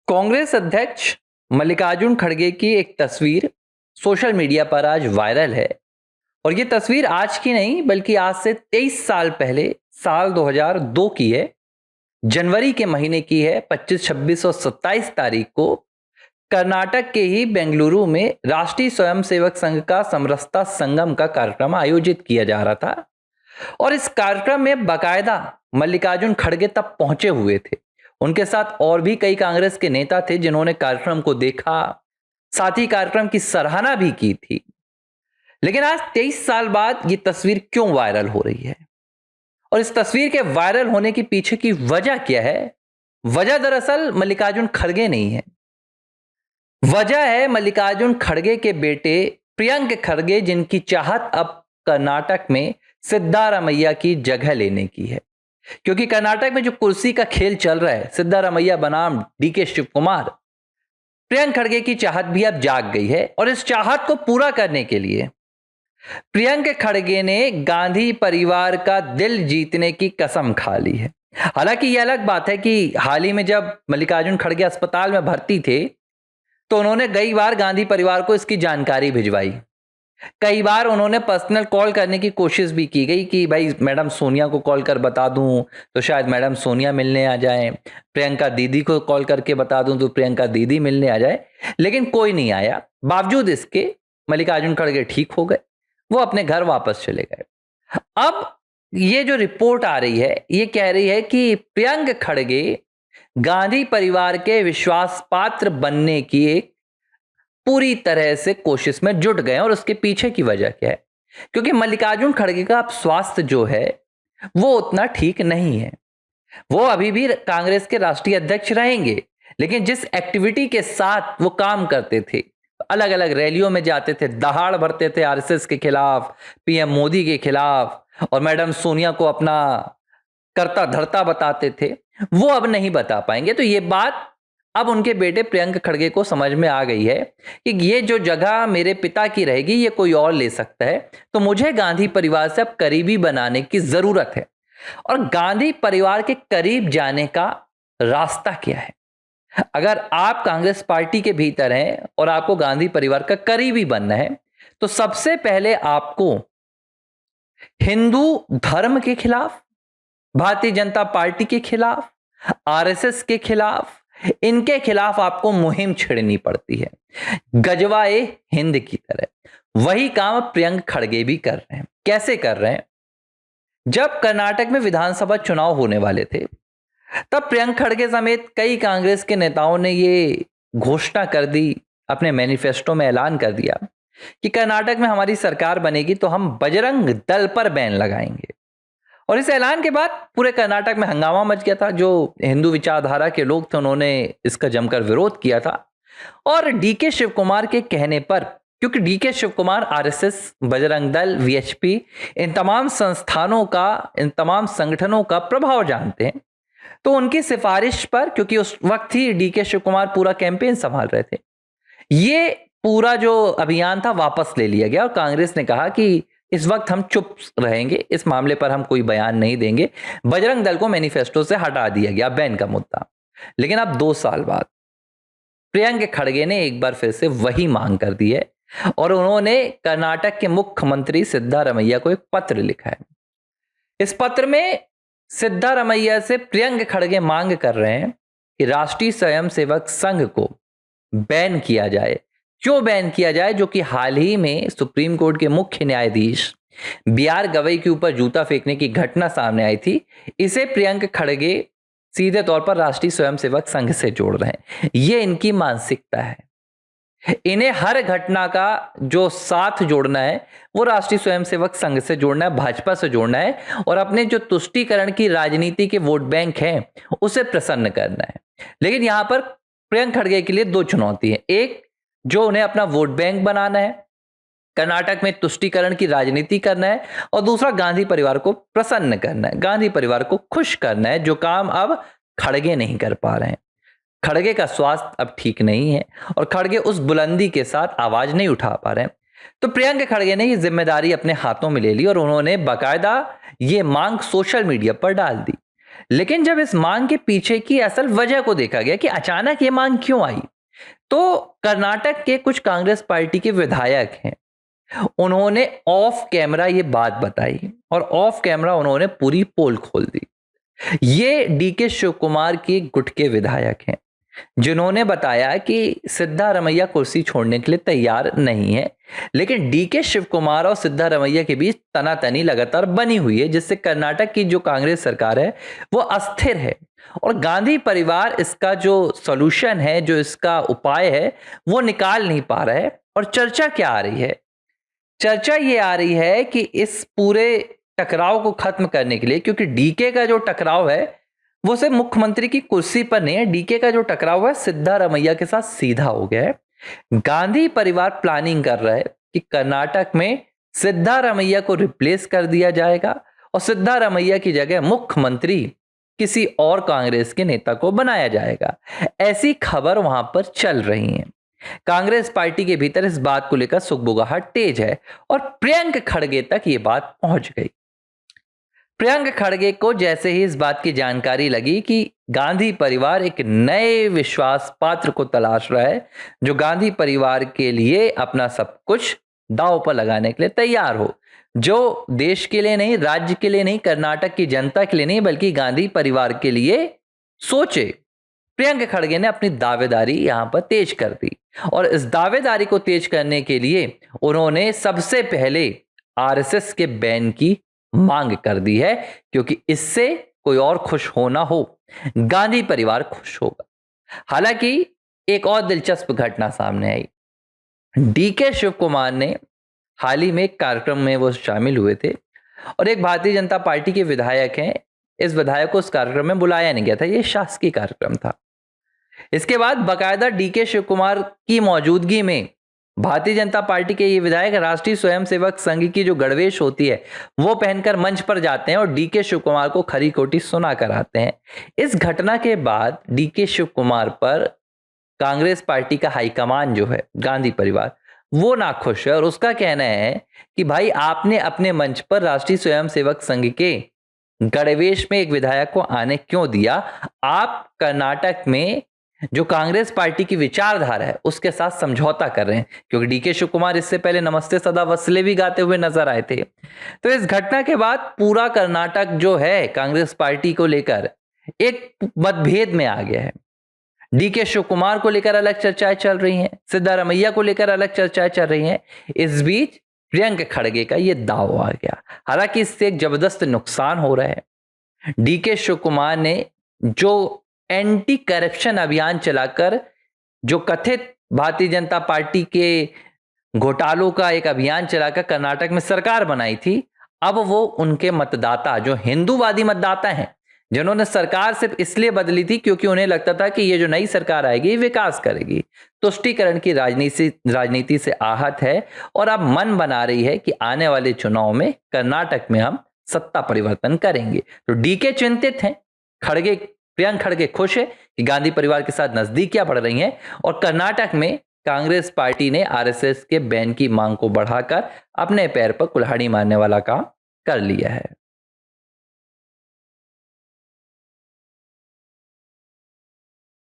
कांग्रेस अध्यक्ष मल्लिकार्जुन खड़गे की एक तस्वीर सोशल मीडिया पर आज वायरल है। और ये तस्वीर आज की नहीं बल्कि आज से 23 साल पहले साल 2002 की है। जनवरी के महीने की है। 25, 26 और 27 तारीख को कर्नाटक के ही बेंगलुरु में राष्ट्रीय स्वयंसेवक संघ का समरसता संगम का कार्यक्रम आयोजित किया जा रहा था। और इस कार्यक्रम में बाकायदा मल्लिकार्जुन खड़गे तब पहुंचे हुए थे। उनके साथ और भी कई कांग्रेस के नेता थे जिन्होंने कार्यक्रम को देखा, साथ ही कार्यक्रम की सराहना भी की थी। लेकिन आज 23 साल बाद ये तस्वीर क्यों वायरल हो रही है और इस तस्वीर के वायरल होने के पीछे की वजह क्या है? वजह दरअसल मल्लिकार्जुन खड़गे नहीं है। वजह है मल्लिकार्जुन खड़गे के बेटे प्रियंक खड़गे, जिनकी चाहत अब कर्नाटक में सिद्धारमैया की जगह लेने की है। क्योंकि कर्नाटक में जो कुर्सी का खेल चल रहा है, सिद्धारमैया बनाम डीके शिव कुमार, प्रियंक खड़गे की चाहत भी अब जाग गई है। और इस चाहत को पूरा करने के लिए प्रियंक खड़गे ने गांधी परिवार का दिल जीतने की कसम खा ली है। हालांकि यह अलग बात है कि हाल ही में जब मल्लिकार्जुन खड़गे अस्पताल में भर्ती थे तो उन्होंने कई बार गांधी परिवार को इसकी जानकारी भिजवाई। कई बार उन्होंने पर्सनल कॉल करने की कोशिश भी की गई कि भाई मैडम सोनिया को कॉल कर बता दूं तो शायद मैडम सोनिया मिलने आ जाएं, प्रियंका दीदी को कॉल करके बता दूं तो प्रियंका दीदी मिलने आ जाए, लेकिन कोई नहीं आया। बावजूद इसके मल्लिकार्जुन खड़गे ठीक हो गए, वो अपने घर वापस चले गए। अब ये जो रिपोर्ट आ रही है ये कह रही है कि प्रियंक खड़गे गांधी परिवार के विश्वास पात्र बनने की एक पूरी तरह से कोशिश में जुट गए। और उसके पीछे की वजह क्या है? क्योंकि मल्लिकार्जुन खड़गे का अब स्वास्थ्य जो है वो उतना ठीक नहीं है। वो अभी भी कांग्रेस के राष्ट्रीय अध्यक्ष रहेंगे, लेकिन जिस एक्टिविटी के साथ वो काम करते थे, अलग अलग रैलियों में जाते थे, दहाड़ भरते थे आरएसएस के खिलाफ, पीएम मोदी के खिलाफ, और मैडम सोनिया को अपना करता धरता बताते थे, वो अब नहीं बता पाएंगे। तो ये बात अब उनके बेटे प्रियंक खड़गे को समझ में आ गई है कि ये जो जगह मेरे पिता की रहेगी ये कोई और ले सकता है, तो मुझे गांधी परिवार से अब करीबी बनाने की जरूरत है। और गांधी परिवार के करीब जाने का रास्ता क्या है? अगर आप कांग्रेस पार्टी के भीतर हैं और आपको गांधी परिवार का करीबी बनना है तो सबसे पहले आपको हिंदू धर्म के खिलाफ, भारतीय जनता पार्टी के खिलाफ, आरएसएस के खिलाफ, इनके खिलाफ आपको मुहिम छेड़नी पड़ती है, गजवाए हिंद की तरह। वही काम प्रियंक खड़गे भी कर रहे हैं। कैसे कर रहे हैं? जब कर्नाटक में विधानसभा चुनाव होने वाले थे तब प्रियंक खड़गे समेत कई कांग्रेस के नेताओं ने ये घोषणा कर दी, अपने मैनिफेस्टो में ऐलान कर दिया कि कर्नाटक में हमारी सरकार बनेगी तो हम बजरंग दल पर बैन लगाएंगे। और इस ऐलान के बाद पूरे कर्नाटक में हंगामा मच गया था। जो हिंदू विचारधारा के लोग थे उन्होंने इसका जमकर विरोध किया था। और डीके शिव कुमार के कहने पर, क्योंकि DK Shiv Kumar RSS, Bajrang Dal, VHP, इन तमाम संस्थानों का, इन तमाम संगठनों का प्रभाव जानते हैं, तो उनकी सिफारिश पर, क्योंकि उस वक्त ही डीके शिव कुमार पूरा कैंपेन संभाल रहे थे, ये पूरा जो अभियान था वापस ले लिया गया। और कांग्रेस ने कहा कि इस वक्त हम चुप रहेंगे, इस मामले पर हम कोई बयान नहीं देंगे। बजरंग दल को मैनिफेस्टो से हटा दिया गया, बैन का मुद्दा। लेकिन अब 2 साल बाद प्रियंक खड़गे ने एक बार फिर से वही मांग कर दी है और उन्होंने कर्नाटक के मुख्यमंत्री सिद्धारमैया को एक पत्र लिखा है। इस पत्र में सिद्धारमैया से प्रियंक खड़गे मांग कर रहे हैं कि राष्ट्रीय स्वयंसेवक संघ को बैन किया जाए। क्यों बैन किया जाए? जो कि हाल ही में सुप्रीम कोर्ट के मुख्य न्यायाधीश बीआर गवई के ऊपर जूता फेंकने की घटना सामने आई थी, इसे प्रियंक खड़गे सीधे तौर पर राष्ट्रीय स्वयंसेवक संघ से जोड़ रहे हैं। ये इनकी मानसिकता है। इन्हें हर घटना का जो साथ जोड़ना है वो राष्ट्रीय स्वयंसेवक संघ से जोड़ना है, भाजपा से जोड़ना है, और अपने जो तुष्टीकरण की राजनीति के वोट बैंक हैं उसे प्रसन्न करना है। लेकिन यहां पर प्रियंक खड़गे के लिए 2 चुनौती है। एक, जो उन्हें अपना वोट बैंक बनाना है, कर्नाटक में तुष्टीकरण की राजनीति करना है, और दूसरा गांधी परिवार को प्रसन्न करना है, गांधी परिवार को खुश करना है, जो काम अब खड़गे नहीं कर पा रहे हैं। खड़गे का स्वास्थ्य अब ठीक नहीं है और खड़गे उस बुलंदी के साथ आवाज नहीं उठा पा रहे हैं। तो प्रियंक खड़गे ने ये जिम्मेदारी अपने हाथों में ले ली और उन्होंने बाकायदा ये मांग सोशल मीडिया पर डाल दी। लेकिन जब इस मांग के पीछे की असल वजह को देखा गया कि अचानक ये मांग क्यों आई, तो कर्नाटक के कुछ कांग्रेस पार्टी के विधायक हैं, उन्होंने ऑफ कैमरा ये बात बताई और ऑफ कैमरा उन्होंने पूरी पोल खोल दी। ये डीके शिव कुमार के गुट के विधायक हैं, जिन्होंने बताया कि सिद्धारमैया कुर्सी छोड़ने के लिए तैयार नहीं है, लेकिन डीके शिव कुमार और सिद्धारमैया के बीच तनातनी लगातार बनी हुई है, जिससे कर्नाटक की जो कांग्रेस सरकार है वो अस्थिर है और गांधी परिवार इसका जो सॉल्यूशन है, जो इसका उपाय है, वो निकाल नहीं पा रहा है। और चर्चा क्या आ रही है? चर्चा ये आ रही है कि इस पूरे टकराव को खत्म करने के लिए, क्योंकि डीके का जो टकराव है वो सिर्फ मुख्यमंत्री की कुर्सी पर नहीं है, डीके का जो टकराव है सिद्धारमैया के साथ सीधा हो गया है। गांधी परिवार प्लानिंग कर रहा है कि कर्नाटक में सिद्धारमैया को रिप्लेस कर दिया जाएगा और सिद्धारमैया की जगह मुख्यमंत्री किसी और कांग्रेस के नेता को बनाया जाएगा। ऐसी खबर वहां पर चल रही है। कांग्रेस पार्टी के भीतर इस बात को लेकर सुगबुगाहट तेज है और प्रियंक खड़गे तक ये बात पहुंच गई। प्रियंक खड़गे को जैसे ही इस बात की जानकारी लगी कि गांधी परिवार एक नए विश्वास पात्र को तलाश रहा है, जो गांधी परिवार के लिए अपना सब कुछ दांव पर लगाने के लिए तैयार हो, जो देश के लिए नहीं, राज्य के लिए नहीं, कर्नाटक की जनता के लिए नहीं, बल्कि गांधी परिवार के लिए सोचे, प्रियंक खड़गे ने अपनी दावेदारी यहां पर तेज कर दी। और इस दावेदारी को तेज करने के लिए उन्होंने सबसे पहले आरएसएस के बैन की मांग कर दी है, क्योंकि इससे कोई और खुश हो ना हो, गांधी परिवार खुश होगा। हालांकि एक और दिलचस्प घटना सामने आई। डीके शिव कुमार ने हाल ही में एक कार्यक्रम में वो शामिल हुए थे और एक भारतीय जनता पार्टी के विधायक हैं, इस विधायक को उस कार्यक्रम में बुलाया नहीं गया था, ये शासकीय कार्यक्रम था। इसके बाद बाकायदा डीके शिव कुमार की मौजूदगी में भारतीय जनता पार्टी के ये विधायक राष्ट्रीय स्वयंसेवक संघ की जो गणवेश होती है वो पहनकर मंच पर जाते हैं और डीके शिव कुमार को खरी खोटी सुना कर आते हैं। इस घटना के बाद डीके शिव कुमार पर कांग्रेस पार्टी का हाईकमान जो है, गांधी परिवार, वो नाखुश है और उसका कहना है कि भाई आपने अपने मंच पर राष्ट्रीय स्वयंसेवक संघ के गणवेश में एक विधायक को आने क्यों दिया? आप कर्नाटक में जो कांग्रेस पार्टी की विचारधारा है उसके साथ समझौता कर रहे हैं, क्योंकि डीके शिव कुमार इससे पहले नमस्ते सदा वसले भी गाते हुए नजर आए थे। तो इस घटना के बाद पूरा कर्नाटक जो है कांग्रेस पार्टी को लेकर एक मतभेद में आ गया है। डीके शिव कुमार को लेकर अलग चर्चाएं चल रही हैं, सिद्धारमैया को लेकर अलग चर्चाएं चल रही हैं। इस बीच प्रियंक खड़गे का यह दाव आ गया। हालांकि इससे एक जबरदस्त नुकसान हो रहा है। डीके शिव कुमार ने जो एंटी करप्शन अभियान चलाकर जो कथित भारतीय जनता पार्टी के घोटालों का एक अभियान चलाकर कर्नाटक में सरकार बनाई थी, अब वो उनके मतदाता जो हिंदूवादी मतदाता हैं, जिन्होंने सरकार सिर्फ इसलिए बदली थी क्योंकि उन्हें लगता था कि ये जो नई सरकार आएगी विकास करेगी, तुष्टीकरण की राजनीति से आहत है और अब मन बना रही है कि आने वाले चुनाव में कर्नाटक में हम सत्ता परिवर्तन करेंगे। तो डीके चिंतित हैं, प्रियंक खड़गे खुश है कि गांधी परिवार के साथ नजदीकियां बढ़ रही हैं और कर्नाटक में कांग्रेस पार्टी ने आरएसएस के बैन की मांग को बढ़ाकर अपने पैर पर कुल्हाड़ी मारने वाला काम कर लिया है।